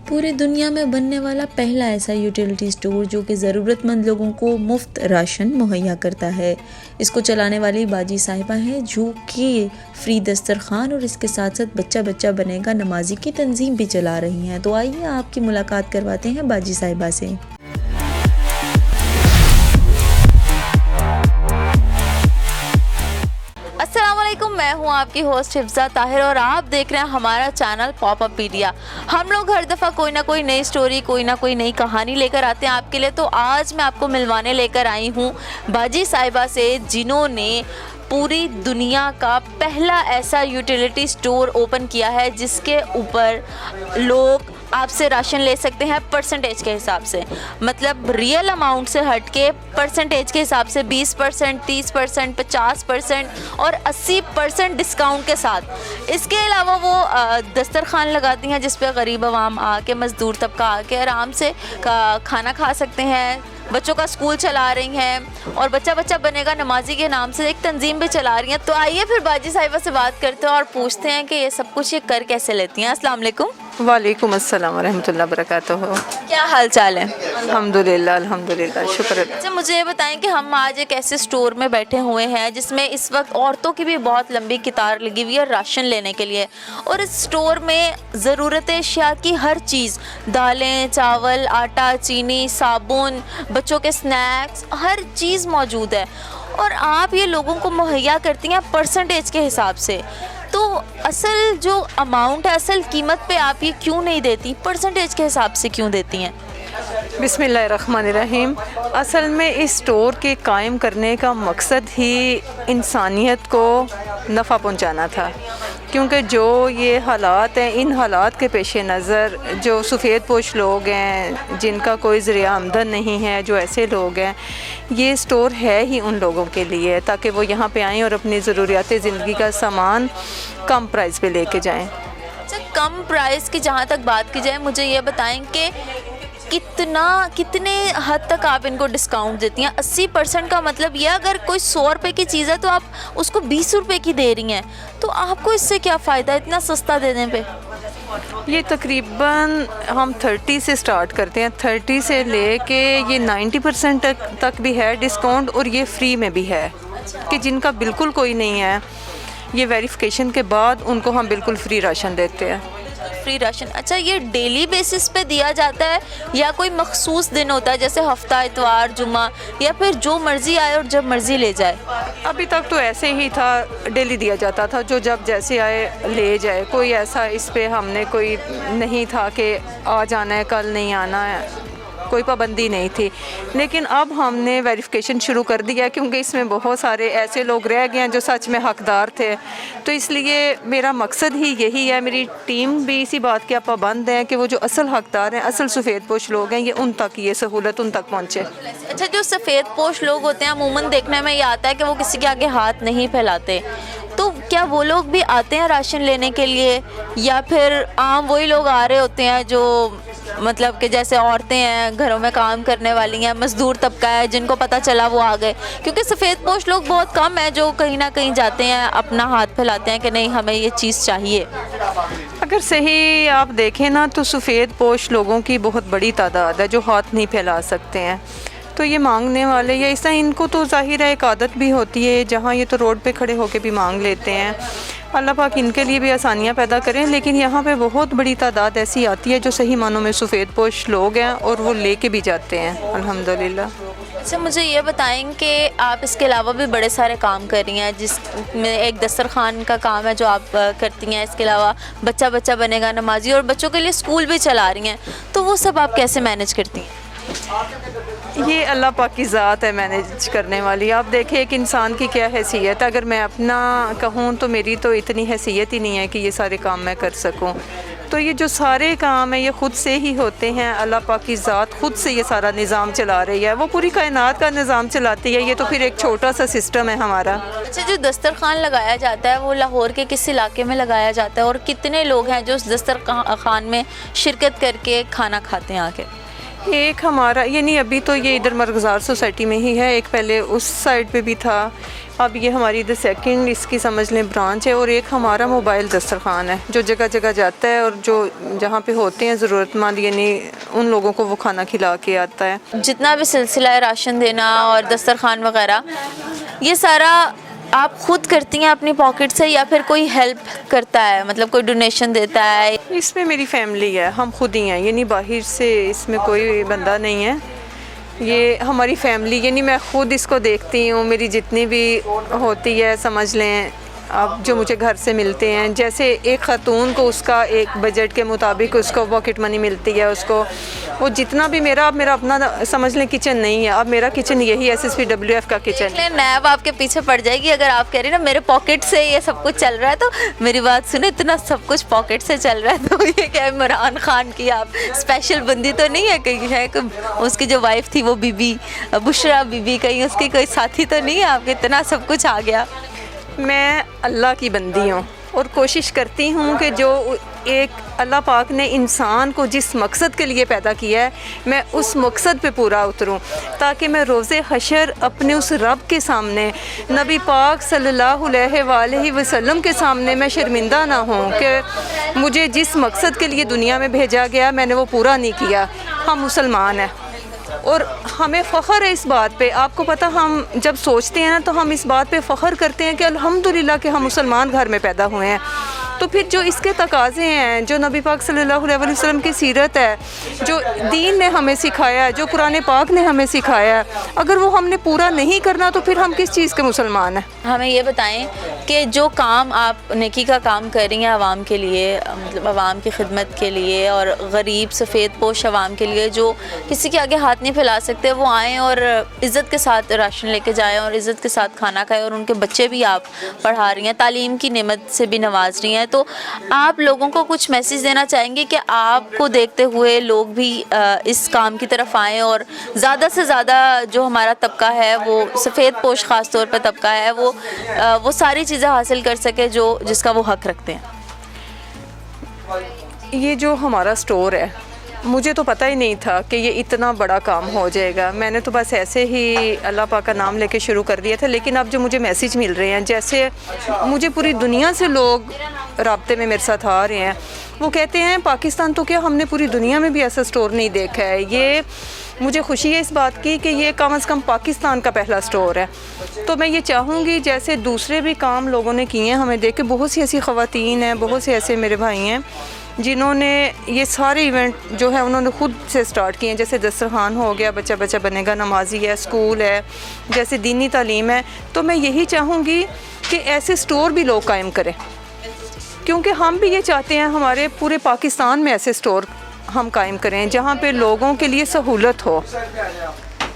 पूरी दुनिया में बनने वाला पहला ऐसा यूटिलिटी स्टोर जो कि ज़रूरतमंद लोगों को मुफ्त राशन मुहैया करता है। इसको चलाने वाली बाजी साहिबा हैं जो कि फ्री दस्तरखान और इसके साथ साथ बच्चा बच्चा बनेगा नमाजी की तंजीम भी चला रही हैं। तो आइए आपकी मुलाकात करवाते हैं बाजी साहिबा से। अस्सलामुअलैकुम, मैं हूं आपकी होस्ट हिफ्ज़ा ताहिर और आप देख रहे हैं हमारा चैनल पॉपअप पीडिया। हम लोग हर दफ़ा कोई ना कोई नई स्टोरी, कोई ना कोई नई कहानी लेकर आते हैं आपके लिए। तो आज मैं आपको मिलवाने लेकर आई हूं बाजी साहिबा से, जिन्होंने पूरी दुनिया का पहला ऐसा यूटिलिटी स्टोर ओपन किया है जिसके ऊपर लोग आपसे राशन ले सकते हैं परसेंटेज के हिसाब से, मतलब रियल अमाउंट से हट के परसेंटेज के हिसाब से 20%, 30%, 50% और 80% डिस्काउंट के साथ। इसके अलावा वो दस्तरखान लगाती हैं जिस पे गरीब आवाम आके, मज़दूर तबका आके आराम से खाना खा सकते हैं। बच्चों का स्कूल चला रही हैं और बच्चा बच्चा बनेगा नमाजी के नाम से एक तंजीम भी चला रही हैं। तो आइए फिर बाजी साहिबा से बात करते हैं और पूछते हैं कि ये सब कुछ ये कर कैसे लेती हैं। अस्सलाम वालेकुम। वालेकुम अस्सलाम वरहमतुल्लाह बरकातुहू। क्या हाल चाल है? अल्हम्दुलिल्लाह अल्हम्दुलिल्लाह, शुक्र। अच्छा, मुझे ये बताएं कि हम आज एक ऐसे स्टोर में बैठे हुए हैं जिसमें इस वक्त औरतों की भी बहुत लंबी कतार लगी हुई है राशन लेने के लिए, और इस स्टोर में ज़रूरत अशिया की हर चीज़, दालें, चावल, आटा, चीनी, साबुन, बच्चों के स्नैक्स, हर चीज़ मौजूद है और आप ये लोगों को मुहैया करती हैं परसेंटेज के हिसाब से। तो असल जो अमाउंट है, असल कीमत पे आप ये क्यों नहीं देती, परसेंटेज के हिसाब से क्यों देती हैं? बिस्मिल्लाहिर्रहमानिर्रहीम। असल में इस स्टोर के कायम करने का मकसद ही इंसानियत को नफ़ा पहुंचाना था, क्योंकि जो ये हालात हैं, इन हालात के पेश नज़र जो सफ़ेद पोश लोग हैं, जिनका कोई ज़रिया आमदन नहीं है, जो ऐसे लोग हैं, ये स्टोर है ही उन लोगों के लिए ताकि वो यहाँ पे आएँ और अपनी ज़रूरियात ज़िंदगी का सामान कम प्राइस पे लेके जाएं। अच्छा, कम प्राइस की जहाँ तक बात की जाए, मुझे ये बताएं कि कितने हद तक आप इनको डिस्काउंट देती हैं? 80% का मतलब ये, अगर कोई 100 रुपये की चीज़ है तो आप उसको 20 रुपये की दे रही हैं, तो आपको इससे क्या फ़ायदा इतना सस्ता देने पे? ये तकरीबन हम 30 से स्टार्ट करते हैं, 30 से लेके ये 90% तक भी है डिस्काउंट, और ये फ्री में भी है कि जिनका बिल्कुल कोई नहीं है, ये वेरिफिकेशन के बाद उनको हम बिल्कुल फ्री राशन देते हैं। फ्री राशन, अच्छा, ये डेली बेसिस पे दिया जाता है या कोई मखसूस दिन होता है जैसे हफ्ता, इतवार, जुमा, या फिर जो मर्ज़ी आए और जब मर्ज़ी ले जाए? अभी तक तो ऐसे ही था, डेली दिया जाता था, जो जब जैसे आए ले जाए। कोई ऐसा इस पे हमने कोई नहीं था कि आज आना है कल नहीं आना है, कोई पाबंदी नहीं थी। लेकिन अब हमने वेरिफिकेशन शुरू कर दिया क्योंकि इसमें बहुत सारे ऐसे लोग रह गए हैं जो सच में हकदार थे। तो इसलिए मेरा मकसद ही यही है, मेरी टीम भी इसी बात के पाबंद है कि वो जो असल हकदार हैं, असल सफ़ेद पोश लोग हैं, ये उन तक ये सहूलत उन तक पहुँचे। अच्छा, जो सफ़ेद पोश लोग होते हैं, अमूमन देखने में ये आता है कि वो किसी के आगे हाथ नहीं फैलाते, तो क्या वो लोग भी आते हैं राशन लेने के लिए, या फिर आम वही लोग आ रहे होते हैं जो मतलब कि जैसे औरतें हैं, घरों में काम करने वाली हैं, मज़दूर तबका है, जिनको पता चला वो आ गए? क्योंकि सफ़ेद पोश लोग बहुत कम हैं जो कहीं ना कहीं जाते हैं, अपना हाथ फैलाते हैं कि नहीं हमें ये चीज़ चाहिए। अगर सही आप देखें ना, तो सफ़ेद पोश लोगों की बहुत बड़ी तादाद है जो हाथ नहीं फैला सकते हैं। तो ये मांगने वाले या इस तरह, इनको तो ज़ाहिर है एक आदत भी होती है, जहाँ ये तो रोड पे खड़े होके भी मांग लेते हैं। अल्लाह पाक इनके लिए भी आसानियाँ पैदा करें, लेकिन यहाँ पे बहुत बड़ी तादाद ऐसी आती है जो सही मानों में सफ़ेद पोश लोग हैं और वो लेके भी जाते हैं अल्हम्दुलिल्लाह। अच्छा, मुझे ये बताएं कि आप इसके अलावा भी बड़े सारे काम कर रही हैं, जिसमें एक दस्तरखान का काम है जो आप करती हैं, इसके अलावा बच्चा बच्चा बनेगा नमाजी और बच्चों के लिए स्कूल भी चला रही हैं, तो वो सब आप कैसे मैनेज करती हैं? ये अल्लाह पाक की ज़ात है मैनेज करने वाली। आप देखें एक इंसान की क्या हैसियत है, अगर मैं अपना कहूँ तो मेरी तो इतनी हैसियत ही नहीं है कि ये सारे काम मैं कर सकूँ। तो ये जो सारे काम हैं ये ख़ुद से ही होते हैं, अल्लाह पाक की ज़ात ख़ुद से ये सारा निज़ाम चला रही है, वो पूरी कायनात का निज़ाम चलाती है। ये तो फिर एक छोटा सा सिस्टम है हमारा। अच्छा, जो दस्तरखान लगाया जाता है वो लाहौर के किस इलाके में लगाया जाता है और कितने लोग हैं जो उस दस्तरखान में शिरकत करके खाना खाते हैं आके? एक हमारा यानी अभी तो ये इधर मरगज़ार सोसाइटी में ही है, एक पहले उस साइड पे भी था, अब ये हमारी इधर सेकंड इसकी समझ लें ब्रांच है। और एक हमारा मोबाइल दस्तरखान है जो जगह जगह जाता है और जो जहाँ पे होते हैं ज़रूरतमंद यानी उन लोगों को वो खाना खिला के आता है। जितना भी सिलसिला है राशन देना और दस्तरखान वगैरह, ये सारा आप खुद करती हैं अपनी पॉकेट से या फिर कोई हेल्प करता है, मतलब कोई डोनेशन देता है? इसमें मेरी फैमिली है, हम खुद ही हैं, यानी बाहर से इसमें कोई बंदा नहीं है। ये हमारी फैमिली यानी मैं खुद इसको देखती हूँ। मेरी जितनी भी होती है समझ लें अब जो मुझे घर से मिलते हैं, जैसे एक ख़ातून को उसका एक बजट के मुताबिक उसको पॉकेट मनी मिलती है, उसको वो जितना भी मेरा अपना समझ लें किचन नहीं है, अब मेरा किचन यही SSPWF का किचन है। नैब आपके पीछे पड़ जाएगी अगर आप कह रही ना मेरे पॉकेट से ये सब कुछ चल रहा है। तो मेरी बात सुने, इतना सब कुछ पॉकेट से चल रहा है तो ये क्या इमरान खान की आप स्पेशल बंदी तो नहीं है? कहीं है उसकी जो वाइफ थी वो बीबी बुशरा बीबी, कहीं उसकी कोई साथी तो नहीं है आपके, इतना सब कुछ आ गया? मैं अल्लाह की बंदी हूँ और कोशिश करती हूँ कि जो एक अल्लाह पाक ने इंसान को जिस मकसद के लिए पैदा किया है मैं उस मकसद पे पूरा उतरूँ, ताकि मैं रोज़े हशर अपने उस रब के सामने नबी पाक सल्लल्लाहु अलैहि वसल्लम के सामने मैं शर्मिंदा ना हूँ कि मुझे जिस मकसद के लिए दुनिया में भेजा गया मैंने वो पूरा नहीं किया। हम मुसलमान हैं और हमें फ़ख्र है इस बात पे। आपको पता, हम जब सोचते हैं ना तो हम इस बात पे फ़ख्र करते हैं कि अल्हम्दुलिल्लाह कि हम मुसलमान घर में पैदा हुए हैं। तो फिर जो इसके तकाज़े हैं, जो नबी पाक सल्लल्लाहु अलैहि वसल्लम की सीरत है, जो दीन ने हमें सिखाया है, जो कुरान पाक ने हमें सिखाया है, अगर वो हमने पूरा नहीं करना तो फिर हम किस चीज़ के मुसलमान हैं? हमें ये बताएं कि जो काम आप नेकी का काम कर रही हैं आवाम के लिए, मतलब आवाम की खिदमत के लिए और गरीब सफ़ेद पोश आवाम के लिए जो किसी के आगे हाथ नहीं फैला सकते, वो आएँ और इज़्ज़त के साथ राशन लेके जाएँ और इज़्ज़त के साथ खाना खाएँ, और उनके बच्चे भी आप पढ़ा रही हैं, तालीम की नेमत से भी नवाज रही हैं। तो आप लोगों को कुछ मैसेज देना चाहेंगे कि आपको देखते हुए लोग भी इस काम की तरफ आएँ और ज़्यादा से ज़्यादा जो हमारा तबका है, वो सफ़ेद पोश ख़ास तौर पर तबका है, वो सारी चीज़ें हासिल कर सके जो जिसका वो हक़ रखते हैं? ये जो हमारा स्टोर है, मुझे तो पता ही नहीं था कि ये इतना बड़ा काम हो जाएगा। मैंने तो बस ऐसे ही अल्लाह पाक का नाम लेके शुरू कर दिया था। लेकिन अब जो मुझे मैसेज मिल रहे हैं, जैसे मुझे पूरी दुनिया से लोग राब्ते में मेरे साथ आ रहे हैं, वो कहते हैं पाकिस्तान तो क्या, हमने पूरी दुनिया में भी ऐसा स्टोर नहीं देखा है। ये मुझे खुशी है इस बात की कि ये कम से कम पाकिस्तान का पहला स्टोर है। तो मैं ये चाहूँगी जैसे दूसरे भी काम लोगों ने किए हैं, हमें देख के बहुत सी ऐसी ख़वातीन हैं, बहुत से ऐसे मेरे भाई हैं जिन्होंने ये सारे इवेंट जो है उन्होंने ख़ुद से स्टार्ट किए हैं। जैसे दस्तरखान हो गया, बच्चा बच्चा बनेगा नमाजी है, स्कूल है, जैसे दीनी तालीम है। तो मैं यही चाहूँगी कि ऐसे स्टोर भी लोग कायम करें, क्योंकि हम भी ये चाहते हैं हमारे पूरे पाकिस्तान में ऐसे स्टोर हम कायम करें जहाँ पे लोगों के लिए सहूलत हो।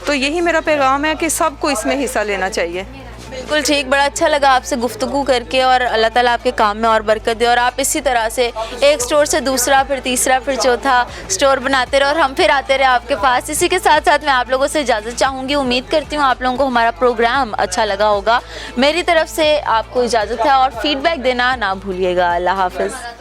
तो यही मेरा पैगाम है कि सबको इसमें हिस्सा लेना चाहिए। बिल्कुल ठीक, बड़ा अच्छा लगा आपसे गुफ्तगू करके, और अल्लाह ताला आपके काम में और बरकत दे और आप इसी तरह से एक स्टोर से दूसरा, फिर तीसरा, फिर चौथा स्टोर बनाते रहे और हम फिर आते रहे आपके पास। इसी के साथ साथ मैं आप लोगों से इजाज़त चाहूँगी। उम्मीद करती हूँ आप लोगों को हमारा प्रोग्राम अच्छा लगा होगा। मेरी तरफ से आपको इजाज़त है और फ़ीडबैक देना ना भूलिएगा। अल्लाह हाफ़िज़।